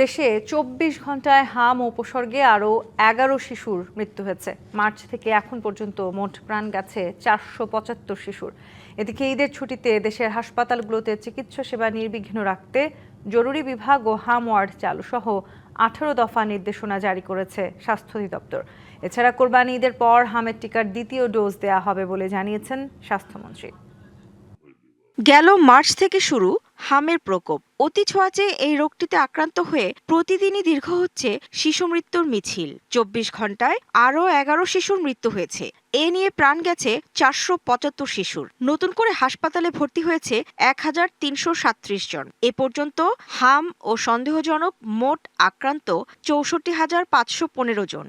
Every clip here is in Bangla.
দেশে ২৪ ঘন্টায় হাম ও উপসর্গে আরও ১১ শিশুর মৃত্যু হয়েছে। মার্চ থেকে এখন পর্যন্ত মোট প্রাণ গেছে ৪৭৫ শিশুর। এদিকে ঈদের ছুটিতে দেশের হাসপাতালগুলোতে চিকিৎসা সেবা নির্বিঘ্ন রাখতে জরুরি বিভাগ ও হাম ওয়ার্ড চালু সহ ১৮ দফা নির্দেশনা জারি করেছে স্বাস্থ্য অধিদপ্তর। এছাড়া কোরবানি ঈদের পর হামের টিকার দ্বিতীয় ডোজ দেয়া হবে বলে জানিয়েছেন স্বাস্থ্যমন্ত্রী। গেল মার্চ থেকে শুরু হামের প্রকোপ। অতি ছোঁয়াচে এই রোগটিতে আক্রান্ত হয়ে প্রতিদিনই দীর্ঘ হচ্ছে শিশু মৃত্যুর মিছিল। ২৪ ঘন্টায় আরও ১১ শিশুর মৃত্যু হয়েছে। এ নিয়ে প্রাণ গেছে ৪৭৫ শিশুর। নতুন করে হাসপাতালে ভর্তি হয়েছে ১৩৩৩৭ জন। এ পর্যন্ত হাম ও সন্দেহজনক মোট আক্রান্ত ৬৪৫১৫ জন।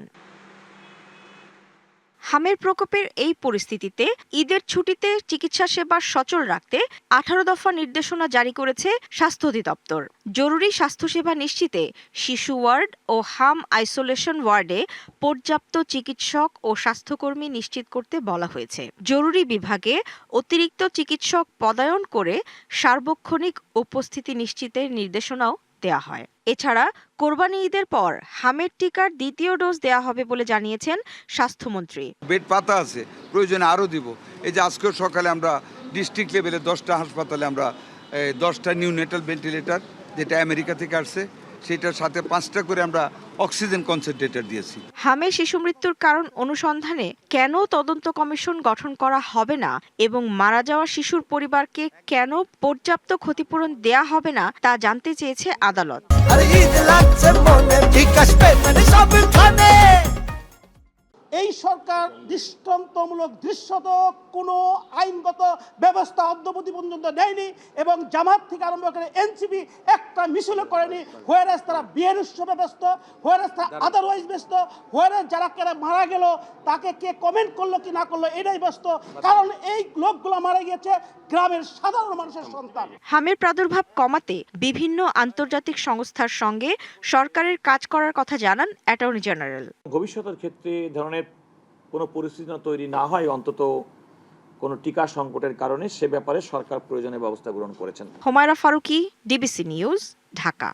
হামের প্রকোপের এই পরিস্থিতিতে ঈদের ছুটিতে চিকিৎসা সেবা সচল রাখতে ১৮ দফা নির্দেশনা জারি করেছে স্বাস্থ্য অধিদপ্তর। জরুরি স্বাস্থ্যসেবা নিশ্চিতে শিশু ওয়ার্ড ও হাম আইসোলেশন ওয়ার্ডে পর্যাপ্ত চিকিৎসক ও স্বাস্থ্যকর্মী নিশ্চিত করতে বলা হয়েছে। জরুরি বিভাগে অতিরিক্ত চিকিৎসক পদায়ন করে সার্বক্ষণিক উপস্থিতি নিশ্চিতের নির্দেশনাও দেয়া হয়। এছাড়া কোরবানি ঈদের পর হামের টিকার দ্বিতীয় ডোজ দেয়া হবে বলে জানিয়েছেন স্বাস্থ্যমন্ত্রী। বেড পাতা আছে, প্রয়োজনে আরও দিব। এই যে আজকেও সকালে আমরা ডিস্ট্রিক্ট লেভেলে 10টা হাসপাতালে আমরা 10টা নিউনেটাল ভেন্টিলেটর, যেটা আমেরিকা থেকে আসছে, সেটার সাথে 5টা করে আমরা অক্সিজেন কনসেন্ট্রেটর দিয়েছি। হামে শিশু মৃত্যুর কারণ অনুসন্ধানে কেন তদন্ত কমিশন গঠন করা হবে না এবং মারা যাওয়া শিশুর পরিবারকে কেন পর্যাপ্ত ক্ষতিপূরণ দেয়া হবে না তা জানতে চেয়েছে আদালত। এই সরকার দৃষ্টান্তমূলক দৃশ্যত কোনো আইনগত ব্যবস্থা অদ্যাবধি পর্যন্ত নেয়নি এবং জামাত থেকে আরম্ভ করে এনসিপি একটা মিছিল করেনি। হোয়ারেস তারা বিয়ের উৎসবে ব্যস্ত, হোয়ারেস তারা আদারওয়াইজ ব্যস্ত, হোয়ারেস যারা কেরা মারা গেল তাকে কে কমেন্ট করলো কি না করলো এটাই ব্যস্ত। কারণ এই লোকগুলো মারা গিয়েছে গ্রামের সাধারণ মানুষের সন্তান। হামের প্রাদুর্ভাব কমাতে বিভিন্ন আন্তর্জাতিক সংস্থার সঙ্গে সরকারের কাজ করার কথা জানান অ্যাটর্নি জেনারেল। ভবিষ্যতের ক্ষেত্রে ধরনের কোনো পরিস্থিতি তৈরি না হয়, অন্তত কোনো টিকা সংকটের কারণে, সে ব্যাপারে সরকার প্রয়োজনীয় ব্যবস্থা গ্রহণ করেছেন। Humaira Faruqui, DBC News, Dhaka.